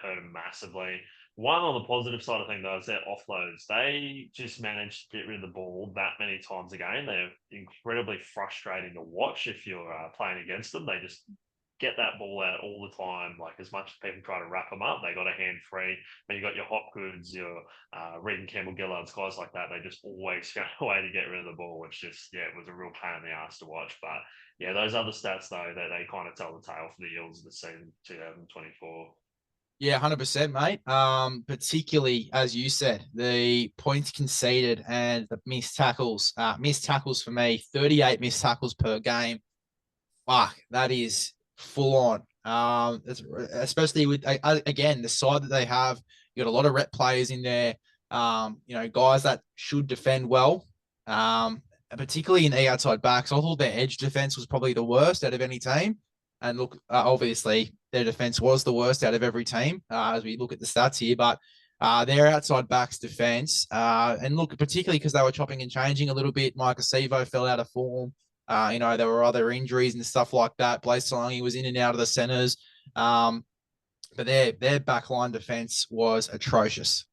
hurt them massively. One on the positive side of things though is their offloads. They just managed to get rid of the ball that many times a game. They're incredibly frustrating to watch if you're playing against them. They just get that ball out all the time. Like as much as people try to wrap them up, they got a hand free. But you got your Hopgoods, your Regan Campbell-Gillards, guys like that. They just always found a way to get rid of the ball, which just it was a real pain in the ass to watch. But yeah, those other stats though, they kind of tell the tale for the Eels this season, 2024. Yeah, 100%, mate. Particularly as you said, the points conceded and the missed tackles. Missed tackles for me, 38 missed tackles per game. Fuck, that is full on. Especially with again the side that they have. You got a lot of rep players in there. Guys that should defend well. Particularly in the outside backs. I thought their edge defense was probably the worst out of any team. And look, obviously their defense was the worst out of every team as we look at the stats here. But their outside backs defense, and look, particularly because they were chopping and changing a little bit. Mike Acevo fell out of form. There were other injuries and stuff like that. Blaise Solangi was in and out of the centers. But their backline defense was atrocious.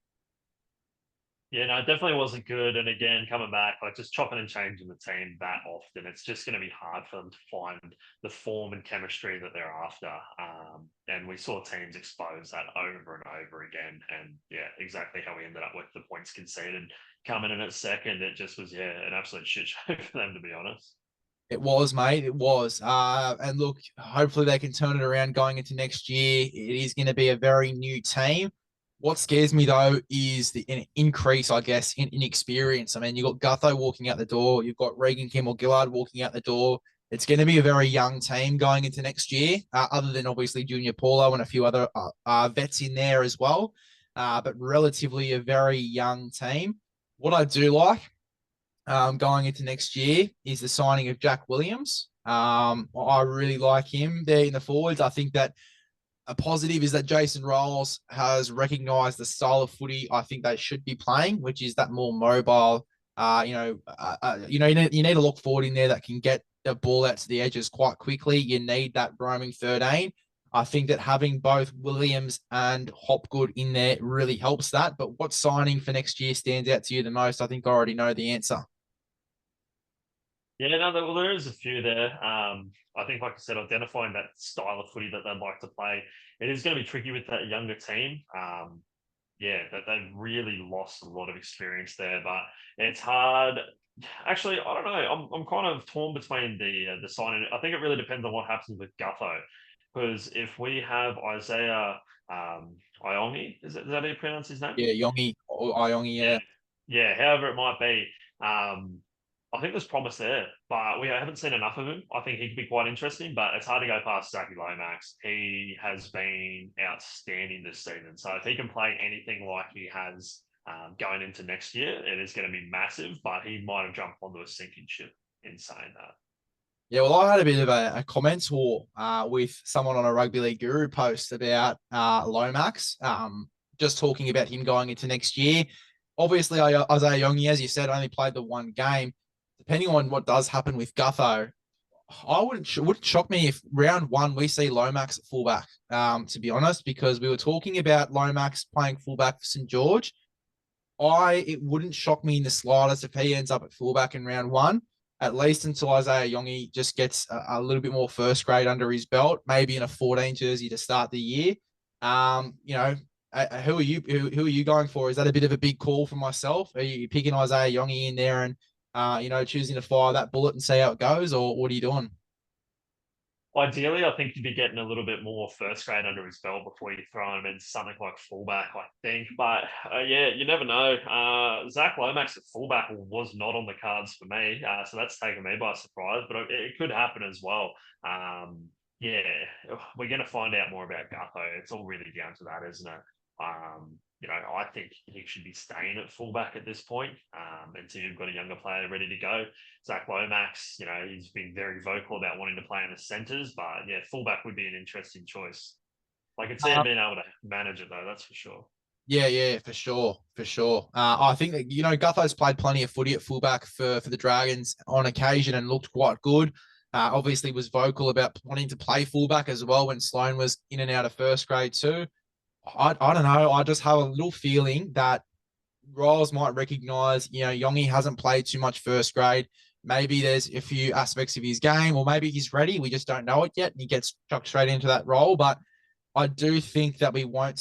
Yeah, no, it definitely wasn't good. And again, coming back, like just chopping and changing the team that often, it's just going to be hard for them to find the form and chemistry that they're after. And we saw teams expose that over and over again. And yeah, exactly how we ended up with the points conceded coming in at second. It just was, an absolute shit show for them, to be honest. It was, mate. It was. And look, hopefully they can turn it around going into next year. It is going to be a very new team. What scares me though is the increase, I guess, in experience. I mean, you've got Gutho walking out the door. You've got Regan Kimmel-Gillard walking out the door. It's going to be a very young team going into next year, other than obviously Junior Paulo and a few other vets in there as well. But relatively a very young team. What I do like going into next year is the signing of Jack Williams. I really like him there in the forwards. I think that a positive is that Jason Rolls has recognised the style of footy I think they should be playing, which is that more mobile. You need to look forward in there that can get the ball out to the edges quite quickly. You need that roaming 13. I think that having both Williams and Hopgood in there really helps that. But what signing for next year stands out to you the most? I think I already know the answer. Yeah, no, there is a few there. I think, like I said, identifying that style of footy that they'd like to play, it is going to be tricky with that younger team. That they've really lost a lot of experience there, but it's hard. Actually, I don't know. I'm kind of torn between the signing. I think it really depends on what happens with Gutho, because if we have Isaiah Iongi, is that how you pronounce his name? Yeah, Yongi or Iongi, Yeah, yeah. yeah. However it might be, I think there's promise there, but we haven't seen enough of him. I think he could be quite interesting, but it's hard to go past Zachy Lomax. He has been outstanding this season. So if he can play anything like he has going into next year, it is going to be massive, but he might have jumped onto a sinking ship in saying that. Yeah, well, I had a bit of a comment war with someone on a Rugby League Guru post about Lomax, just talking about him going into next year. Obviously, Isaiah Yongi, as you said, only played the one game. Depending on what does happen with Gutho, wouldn't shock me if round one we see Lomax at fullback. To be honest, because we were talking about Lomax playing fullback for St George. It wouldn't shock me in the slightest if he ends up at fullback in round one, at least until Isaiah Yongi just gets a little bit more first grade under his belt, maybe in a 14 jersey to start the year. Who are you going for? Is that a bit of a big call for myself? Are you picking Isaiah Yongi in there and choosing to fire that bullet and see how it goes, or what are you doing? Ideally, I think you'd be getting a little bit more first grade under his belt before you throw him in something like fullback, I think. But you never know. Zach Lomax at fullback was not on the cards for me, so that's taken me by surprise. But it could happen as well. Yeah, we're going to find out more about Gutho. It's all really down to that, isn't it? I think he should be staying at fullback at this point until you've got a younger player ready to go. Zach Lomax, he's been very vocal about wanting to play in the centres, but yeah, fullback would be an interesting choice. I could see him being able to manage it though, that's for sure. Yeah, for sure, for sure. I think that Gutho's played plenty of footy at fullback for the Dragons on occasion and looked quite good. Obviously, was vocal about wanting to play fullback as well when Sloan was in and out of first grade too. I don't know. I just have a little feeling that Riles might recognise, Yongi hasn't played too much first grade. Maybe there's a few aspects of his game, or maybe he's ready. We just don't know it yet, and he gets chucked straight into that role. But I do think that we might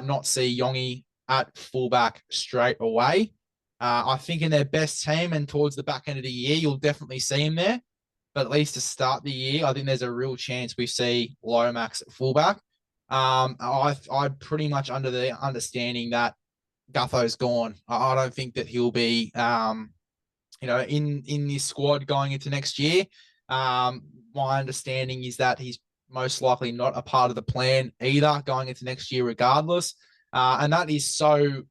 not see Yongi at fullback straight away. I think in their best team and towards the back end of the year, you'll definitely see him there. But at least to start the year, I think there's a real chance we see Lomax at fullback. I'm pretty much under the understanding that Gutho's gone. I don't think that he'll be, in this squad going into next year. My understanding is that he's most likely not a part of the plan either going into next year, regardless. And that is so.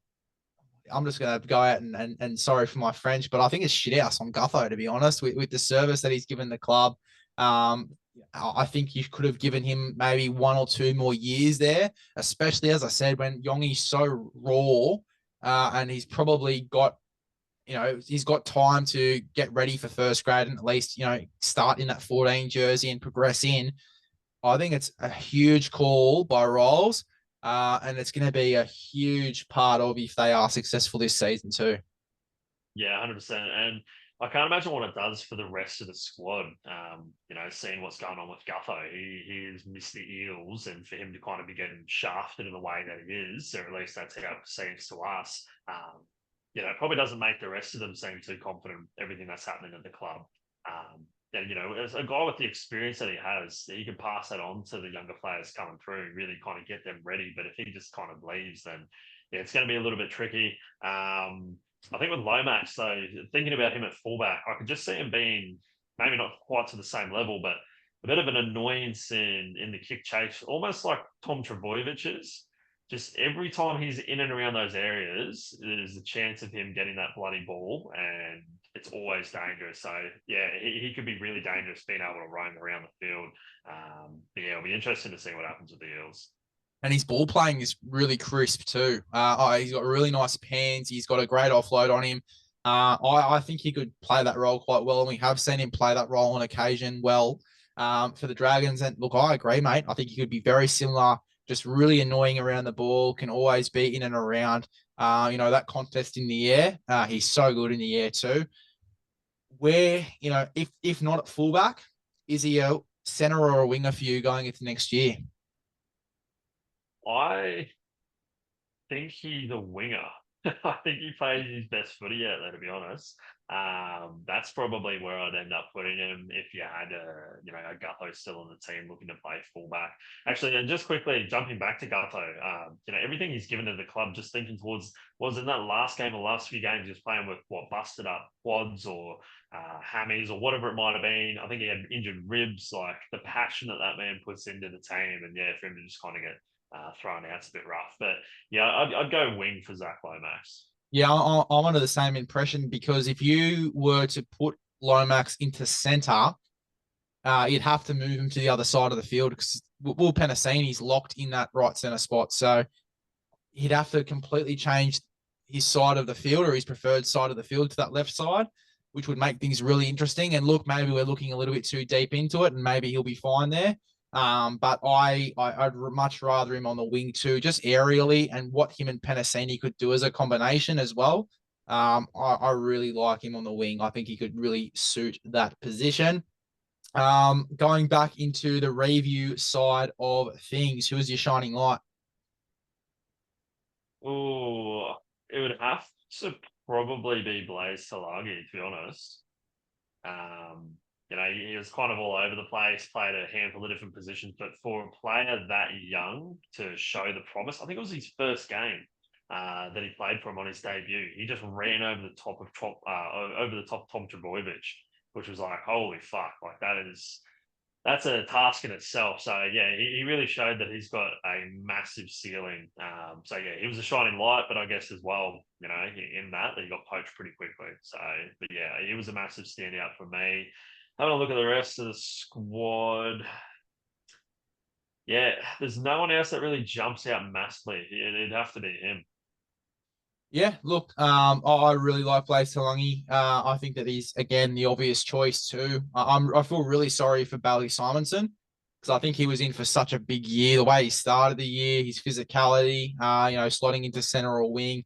I'm just going to go out and sorry for my French, but I think it's shit house on Gutho, to be honest, with the service that he's given the club. I think you could have given him maybe 1 or 2 more years there, especially, as I said, when Yongi's so raw, and he's probably got, he's got time to get ready for first grade and at least, start in that 14 jersey and progress in. I think it's a huge call by Rolls, and it's going to be a huge part of if they are successful this season too. Yeah, 100%. And I can't imagine what it does for the rest of the squad. Seeing what's going on with Gutho, he has missed the Eels, and for him to kind of be getting shafted in the way that he is, or at least that's how it seems to us. It probably doesn't make the rest of them seem too confident in everything that's happening at the club. And as a guy with the experience that he has, he can pass that on to the younger players coming through and really kind of get them ready. But if he just kind of leaves, then it's going to be a little bit tricky. I think with Lomax, though, thinking about him at fullback, I could just see him being maybe not quite to the same level, but a bit of an annoyance in the kick chase, almost like Tom Trbojevich's. Just every time he's in and around those areas, there's a chance of him getting that bloody ball, and it's always dangerous. So, yeah, he could be really dangerous being able to roam around the field. But, yeah, it'll be interesting to see what happens with the Eels. And his ball playing is really crisp too. He's got really nice pans. He's got a great offload on him. I think he could play that role quite well, and we have seen him play that role on occasion well, for the Dragons. And look, I agree, mate. I think he could be very similar, just really annoying around the ball, can always be in and around, that contest in the air. He's so good in the air too. Where, if not at fullback, is he a centre or a winger for you going into next year? I think he's a winger. I think he plays his best footy out there, to be honest. That's probably where I'd end up putting him if you had a Gutho still on the team looking to play fullback. Actually, and just quickly jumping back to Gutho, everything he's given to the club, just thinking towards, was in that last game or last few games, he was playing with busted up quads or hammies or whatever it might have been. I think he had injured ribs. Like, the passion that man puts into the team, and yeah, for him to just kind of get thrown out's a bit rough. But yeah, I'd go wing for Zach Lomax. Yeah, I'm under the same impression, because if you were to put Lomax into centre, you'd have to move him to the other side of the field, because Will Penasini's locked in that right centre spot. So he'd have to completely change his side of the field, or his preferred side of the field, to that left side, which would make things really interesting. And look, maybe we're looking a little bit too deep into it, and maybe he'll be fine there. But I'd much rather him on the wing too, just aerially, and what him and Penasini could do as a combination as well. I really like him on the wing. I think he could really suit that position. Going back into the review side of things, who is your shining light? Oh, it would have to probably be Blaze Talagi, to be honest. He was kind of all over the place, played a handful of different positions, but for a player that young to show the promise, I think it was his first game that he played for him on his debut. He just ran over the top of Tom Trbojevic, which was like, holy fuck, like that's a task in itself. So yeah, he really showed that he's got a massive ceiling. So yeah, he was a shining light, but I guess as well, in that he got poached pretty quickly. So, but yeah, he was a massive standout for me. Having a look at the rest of the squad, yeah, there's no one else that really jumps out massively. It'd have to be him. Yeah, look, I really like Blaze Talangi. I think that he's, again, the obvious choice too. I feel really sorry for Bailey Simonson, because I think he was in for such a big year. The way he started the year, his physicality, slotting into center or wing.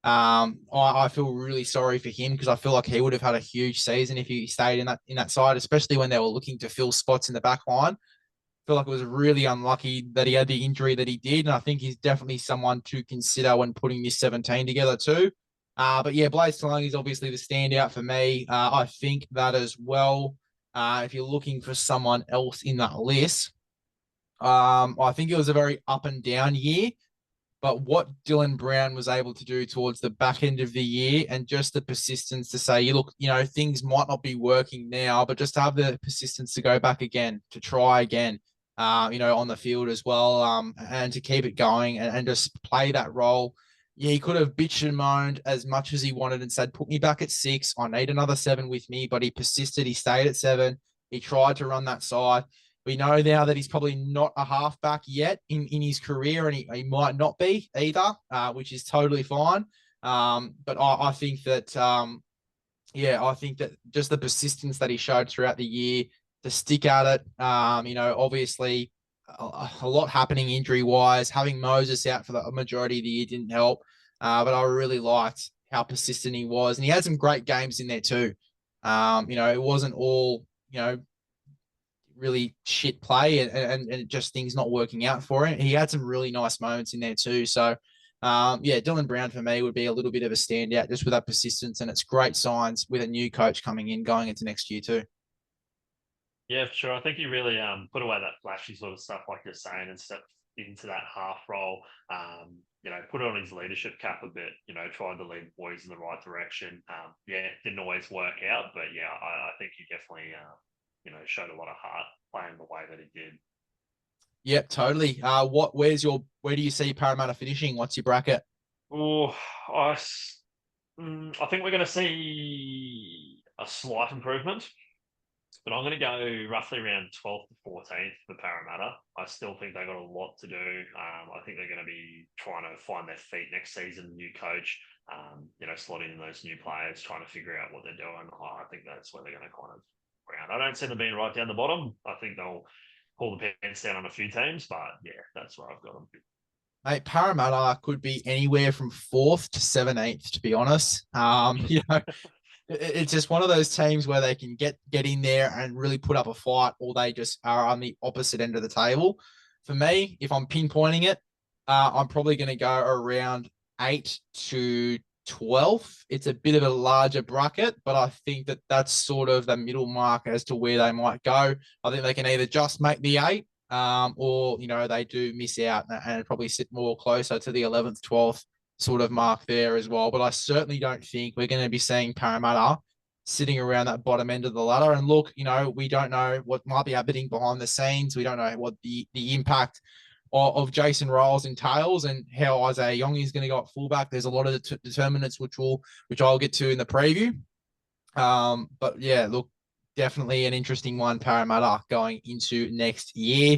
I feel really sorry for him, because I feel like he would have had a huge season if he stayed in that side, especially when they were looking to fill spots in the back line. Feel like it was really unlucky that he had the injury that he did, and I think he's definitely someone to consider when putting this 17 together too. But yeah, Blaze Talangi is obviously the standout for me. I think that as well. If you're looking for someone else in that list, I think it was a very up and down year. But what Dylan Brown was able to do towards the back end of the year and just the persistence to say, you look, things might not be working now, but just to have the persistence to go back again, to try again, on the field as well, and to keep it going and just play that role. Yeah, he could have bitched and moaned as much as he wanted and said, put me back at 6. I need another 7 with me, but he persisted. He stayed at 7. He tried to run that side. We know now that he's probably not a halfback yet in his career, and he might not be either, which is totally fine. But I think that, I think that just the persistence that he showed throughout the year to stick at it, obviously a lot happening injury wise. Having Moses out for the majority of the year didn't help, but I really liked how persistent he was, and he had some great games in there too. It wasn't all really shit play and just things not working out for him. He had some really nice moments in there too. So, Dylan Brown for me would be a little bit of a standout just with that persistence, and it's great signs with a new coach coming in going into next year too. Yeah, for sure. I think he really put away that flashy sort of stuff, like you're saying, and stepped into that half role. Put on his leadership cap a bit. Tried to lead boys in the right direction. Didn't always work out, but I think he definitely showed a lot of heart playing the way that he did. Yep, totally. Where do you see Parramatta finishing? What's your bracket? Oh, I think we're going to see a slight improvement, but I'm going to go roughly around 12th to 14th for Parramatta. I still think they've got a lot to do. I think they're going to be trying to find their feet next season, new coach, slotting in those new players, trying to figure out what they're doing. I think that's where they're going to kind of round. I don't see them being right down the bottom. I think they'll pull the pants down on a few teams, but that's where I've got them. Mate, Parramatta could be anywhere from 4th to 17th, to be honest. It's just one of those teams where they can get in there and really put up a fight, or they just are on the opposite end of the table. For me, if I'm pinpointing it, I'm probably going to go around 8 to 12th. It's a bit of a larger bracket, but I think that that's sort of the middle mark as to where they might go. I think they can either just make the 8, or they do miss out and probably sit more closer to the 11th, 12th sort of mark there as well. But I certainly don't think we're going to be seeing Parramatta sitting around that bottom end of the ladder. And look, we don't know what might be happening behind the scenes. We don't know what the impact of Jason Ryles entails and how Isaiah Young is going to go at fullback. There's a lot of determinants which I'll get to in the preview. But yeah, look, definitely an interesting one, Parramatta, going into next year.